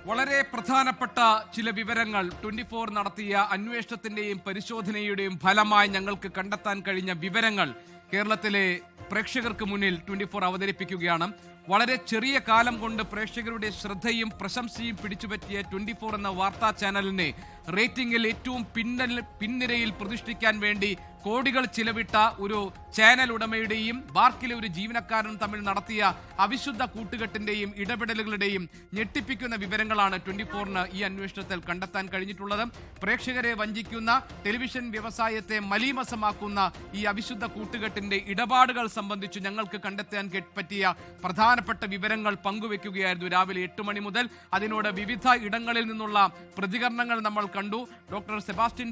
വളരെ പ്രധാനപ്പെട്ട ചില വിവരങ്ങൾ 24 നടത്തിയ അന്വേഷണത്തിന്റെയും പരിശോധനയുടെയും ഫലമായി ഞങ്ങൾക്ക് കണ്ടെത്താൻ കഴിഞ്ഞ വിവരങ്ങൾ കേരളത്തിലെ പ്രേക്ഷകർക്ക് മുന്നിൽ 24 അവതരിപ്പിക്കുകയാണ്. വളരെ ചെറിയ കാലം കൊണ്ട് പ്രേക്ഷകരുടെ ശ്രദ്ധയും പ്രശംസയും പിടിച്ചുപറ്റിയ 24 എന്ന വാർത്താ ചാനലിനെ റേറ്റിംഗിൽ ഏറ്റവും പിൻനിരയിൽ പ്രതിഷ്ഠിക്കാൻ വേണ്ടി കോടികൾ ചിലവിട്ട ഒരു ചാനൽ ഉടമയുടെയും ബാർക്കിലെ ഒരു ജീവനക്കാരനും തമ്മിൽ നടത്തിയ അവിശുദ്ധ കൂട്ടുകെട്ടിന്റെയും ഇടപെടലുകളുടെയും ഞെട്ടിപ്പിക്കുന്ന വിവരങ്ങളാണ് 24-ന് ഈ അന്വേഷണത്തിൽ കണ്ടെത്താൻ കഴിഞ്ഞിട്ടുള്ളത്. പ്രേക്ഷകരെ വഞ്ചിക്കുന്ന, ടെലിവിഷൻ വ്യവസായത്തെ മലീമസമാക്കുന്ന ഈ അവിശുദ്ധ കൂട്ടുകെട്ടിന്റെ ഇടപാടുകൾ സംബന്ധിച്ച് ഞങ്ങൾക്ക് കണ്ടെത്താൻ പറ്റിയ പ്രധാനപ്പെട്ട വിവരങ്ങൾ പങ്കുവെക്കുകയായിരുന്നു രാവിലെ 8 മണി മുതൽ. അതിനോട് വിവിധ ഇടങ്ങളിൽ നിന്നുള്ള പ്രതികരണങ്ങൾ നമ്മൾ കണ്ടു. ഡോക്ടർ സെബാസ്റ്റ്യൻ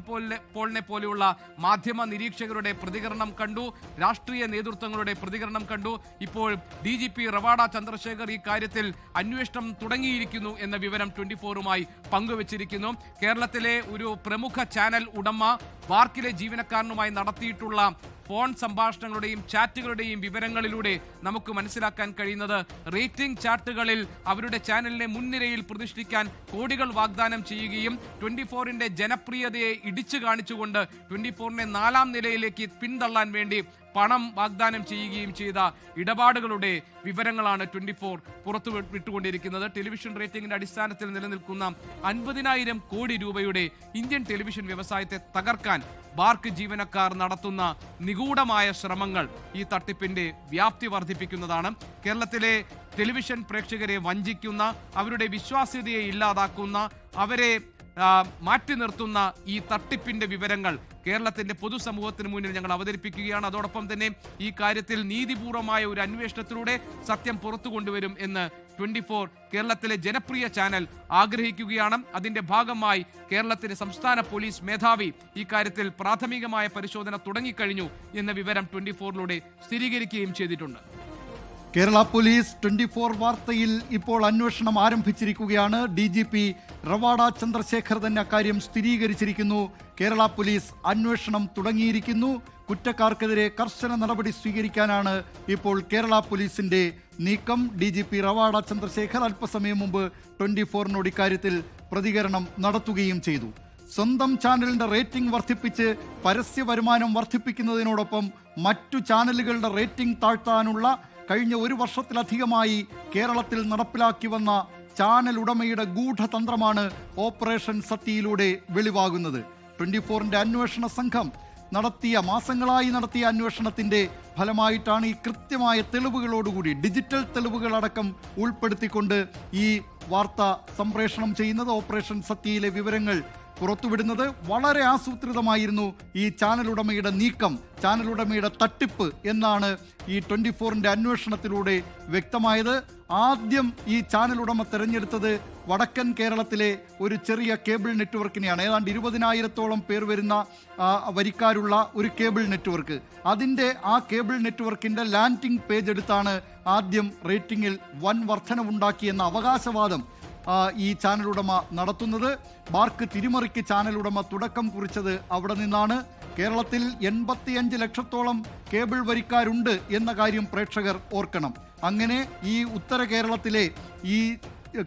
പോളിനെ പോലെയുള്ള മാധ്യമ നിരീക്ഷകരുടെ പ്രതികരണം കണ്ടു, രാഷ്ട്രീയ നേതൃത്വങ്ങളുടെ പ്രതികരണം കണ്ടു. ഇപ്പോൾ DGP റവാഡ ചന്ദ്രശേഖർ ഈ കാര്യത്തിൽ അന്വേഷണം തുടങ്ങിയിരിക്കുന്നു എന്ന വിവരം 24-മായി പങ്കുവച്ചിരിക്കുന്നു. കേരളത്തിലെ ഒരു പ്രമുഖ ചാനൽ ഉടമ ബാർക്കിലെ ജീവനക്കാരനുമായി നടത്തിയിട്ടുള്ള ഫോൺ സംഭാഷണങ്ങളുടെയും ചാറ്റുകളുടെയും വിവരങ്ങളിലൂടെ നമുക്ക് മനസ്സിലാക്കാൻ കഴിയുന്നത് റേറ്റിംഗ് ചാർട്ടുകളിൽ അവരുടെ ചാനലിനെ മുൻനിരയിൽ പ്രതിഷ്ഠിക്കാൻ കോടികൾ വാഗ്ദാനം ചെയ്യുകയും 24-ന്റെ ജനപ്രിയതയെ ഇടിച്ചു കാണിച്ചുകൊണ്ട് 24-നെ 4-ാം നിലയിലേക്ക് പിന്തള്ളാൻ വേണ്ടി പണം വാഗ്ദാനം ചെയ്യുകയും ചെയ്ത ഇടപാടുകളുടെ വിവരങ്ങളാണ് 24 പുറത്തു വിട്ടുകൊണ്ടിരിക്കുന്നത്. ടെലിവിഷൻ റേറ്റിംഗിന്റെ അടിസ്ഥാനത്തിൽ നിലനിൽക്കുന്ന 50,000 കോടി രൂപയുടെ ഇന്ത്യൻ ടെലിവിഷൻ വ്യവസായത്തെ തകർക്കാൻ ബാർക്ക് ജീവനക്കാർ നടത്തുന്ന നിഗൂഢമായ ശ്രമങ്ങൾ ഈ തട്ടിപ്പിന്റെ വ്യാപ്തി വർദ്ധിപ്പിക്കുന്നതാണ്. കേരളത്തിലെ ടെലിവിഷൻ പ്രേക്ഷകരെ വഞ്ചിക്കുന്ന, അവരുടെ വിശ്വാസ്യതയെ ഇല്ലാതാക്കുന്ന, അവരെ മാറ്റി നിർത്തുന്ന ഈ തട്ടിപ്പിന്റെ വിവരങ്ങൾ കേരളത്തിന്റെ പൊതുസമൂഹത്തിന് മുന്നിൽ ഞങ്ങൾ അവതരിപ്പിക്കുകയാണ്. അതോടൊപ്പം തന്നെ ഈ കാര്യത്തിൽ നീതിപൂർവമായ ഒരു അന്വേഷണത്തിലൂടെ സത്യം പുറത്തു കൊണ്ടുവരും എന്ന് 24 കേരളത്തിലെ ജനപ്രിയ ചാനൽ ആഗ്രഹിക്കുകയാണ്. അതിന്റെ ഭാഗമായി കേരളത്തിലെ സംസ്ഥാന പോലീസ് മേധാവി ഈ കാര്യത്തിൽ പ്രാഥമികമായ പരിശോധന തുടങ്ങിക്കഴിഞ്ഞു എന്ന വിവരം 24-ലൂടെ സ്ഥിരീകരിക്കുകയും ചെയ്തിട്ടുണ്ട്. കേരള പോലീസ് 24 വാർത്തയിൽ ഇപ്പോൾ അന്വേഷണം ആരംഭിച്ചിരിക്കുകയാണ്. DGP റവാഡ ചന്ദ്രശേഖർ തന്നെ അക്കാര്യം സ്ഥിരീകരിച്ചിരിക്കുന്നു. കേരള പോലീസ് അന്വേഷണം തുടങ്ങിയിരിക്കുന്നു. കുറ്റക്കാർക്കെതിരെ കർശന നടപടി സ്വീകരിക്കാനാണ് ഇപ്പോൾ കേരള പോലീസിന്റെ നീക്കം. DGP റവാഡ ചന്ദ്രശേഖർ അല്പസമയം മുമ്പ് 24-നോട് ഇക്കാര്യത്തിൽ പ്രതികരണം നടത്തുകയും ചെയ്തു. സ്വന്തം ചാനലിന്റെ റേറ്റിംഗ് വർദ്ധിപ്പിച്ച് പരസ്യ വരുമാനം വർദ്ധിപ്പിക്കുന്നതിനോടൊപ്പം മറ്റു ചാനലുകളുടെ റേറ്റിംഗ് താഴ്ത്താനുള്ള കഴിഞ്ഞ ഒരു വർഷത്തിലധികമായി കേരളത്തിൽ നടപ്പിലാക്കി വന്ന ചാനൽ ഉടമയുടെ ഗൂഢതന്ത്രമാണ് ഓപ്പറേഷൻ സത്യയിലൂടെ വെളിവാകുന്നത്. 24-ന്റെ അന്വേഷണ സംഘം മാസങ്ങളായി നടത്തിയ അന്വേഷണത്തിന്റെ ഫലമായിട്ടാണ് ഈ കൃത്യമായ തെളിവുകളോടുകൂടി ഡിജിറ്റൽ തെളിവുകളടക്കം ഉൾപ്പെടുത്തിക്കൊണ്ട് ഈ വാർത്ത സംപ്രേഷണം ചെയ്യുന്നത്. ഓപ്പറേഷൻ സത്യയിലെ വിവരങ്ങൾ പുറത്തുവിടുന്നത് വളരെ ആസൂത്രിതമായിരുന്നു ഈ ചാനൽ ഉടമയുടെ നീക്കം, ചാനൽ ഉടമയുടെ തട്ടിപ്പ് എന്നാണ് ഈ 24-ന്റെ അന്വേഷണത്തിലൂടെ വ്യക്തമായത്. ആദ്യം ഈ ചാനൽ ഉടമ തെരഞ്ഞെടുത്തത് വടക്കൻ കേരളത്തിലെ ഒരു ചെറിയ കേബിൾ നെറ്റ്വർക്കിനെയാണ്. ഏതാണ്ട് 20,000-ഓളം പേർ വരുന്ന വരിക്കാരുള്ള ഒരു കേബിൾ നെറ്റ്വർക്ക്. അതിൻ്റെ ആ കേബിൾ നെറ്റ്വർക്കിൻ്റെ ലാൻഡിംഗ് പേജ് എടുത്താണ് ആദ്യം റേറ്റിംഗിൽ വൻ വർധനവുണ്ടാക്കിയെന്ന അവകാശവാദം ഈ ചാനൽ ഉടമ നടത്തുന്നത്. ബാർക്ക് തിരിമറിക്ക് ചാനൽ ഉടമ തുടക്കം കുറിച്ചത് അവിടെ നിന്നാണ്. കേരളത്തിൽ 85 ലക്ഷത്തോളം കേബിൾ വരിക്കാരുണ്ട് എന്ന കാര്യം പ്രേക്ഷകർ ഓർക്കണം. അങ്ങനെ ഈ ഉത്തര കേരളത്തിലെ ഈ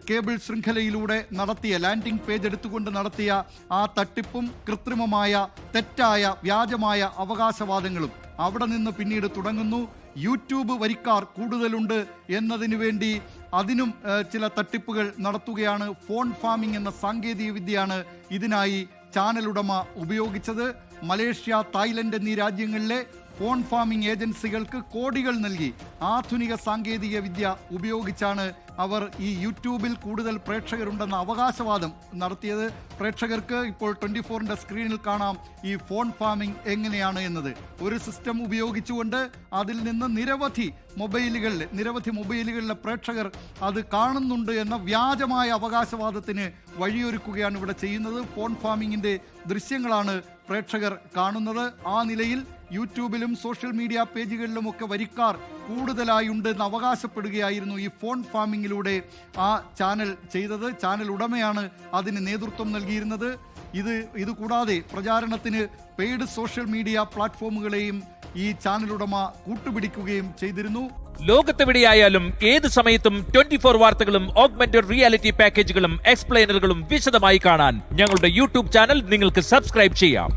കേബിൾ ശൃംഖലയിലൂടെ നടത്തിയ ലാൻഡിംഗ് പേജ് എടുത്തുകൊണ്ട് നടത്തിയ ആ തട്ടിപ്പും കൃത്രിമമായ തെറ്റായ വ്യാജമായ അവകാശവാദങ്ങളും അവിടെ നിന്ന് പിന്നീട് തുടങ്ങുന്നു. യൂട്യൂബ് വരിക്കാർ കൂടുതലുണ്ട് എന്നതിനു വേണ്ടി അതിനും ചില തട്ടിപ്പുകൾ നടത്തുകയാണ്. ഫോൺ ഫാമിംഗ് എന്ന സാങ്കേതിക വിദ്യയാണ് ഇതിനായി ചാനൽ ഉടമ ഉപയോഗിച്ചത്. മലേഷ്യ, തായ്ലൻഡ് എന്നീ രാജ്യങ്ങളിലെ ഫോൺ ഫാമിംഗ് ഏജൻസികൾക്ക് കോടികൾ നൽകി ആധുനിക സാങ്കേതിക വിദ്യ ഉപയോഗിച്ചാണ് അവർ ഈ യൂട്യൂബിൽ കൂടുതൽ പ്രേക്ഷകരുണ്ടെന്ന അവകാശവാദം നടത്തിയത്. പ്രേക്ഷകർക്ക് ഇപ്പോൾ 24-ന്റെ സ്ക്രീനിൽ കാണാം ഈ ഫോൺ ഫാമിംഗ് എങ്ങനെയാണ് എന്നത്. ഒരു സിസ്റ്റം ഉപയോഗിച്ചുകൊണ്ട് അതിൽ നിന്ന് നിരവധി മൊബൈലുകളിലെ പ്രേക്ഷകർ അത് കാണുന്നുണ്ട് എന്ന വ്യാജമായ അവകാശവാദത്തിന് വഴിയൊരുക്കുകയാണ് ഇവിടെ ചെയ്യുന്നത്. ഫോൺ ഫാമിങ്ങിന്റെ ദൃശ്യങ്ങളാണ് പ്രേക്ഷകർ കാണുന്നത്. ആ നിലയിൽ യൂട്യൂബിലും സോഷ്യൽ മീഡിയ പേജുകളിലുമൊക്കെ വരിക്കാർ കൂടുതലായുണ്ട് എന്ന് അവകാശപ്പെടുകയായിരുന്നു ഈ ഫോൺ ഫാമിങ്ങിലൂടെ ആ ചാനൽ ചെയ്തത്. ചാനൽ ഉടമയാണ് അതിന് നേതൃത്വം നൽകിയിരുന്നത്. ഇത് കൂടാതെ പ്രചാരണത്തിന് പെയ്ഡ് സോഷ്യൽ മീഡിയ പ്ലാറ്റ്ഫോമുകളെയും ഈ ചാനൽ ഉടമ കൂട്ടുപിടിക്കുകയും ചെയ്തിരുന്നു. ലോകത്തെവിടെയായാലും ഏത് സമയത്തും 24 വാർത്തകളും ഓഗ്മെന്റഡ് റിയാലിറ്റി പാക്കേജുകളും എക്സ്പ്ലെയിനറുകളും വിശദമായി കാണാൻ ഞങ്ങളുടെ യൂട്യൂബ് ചാനൽ നിങ്ങൾക്ക് സബ്സ്ക്രൈബ് ചെയ്യാം.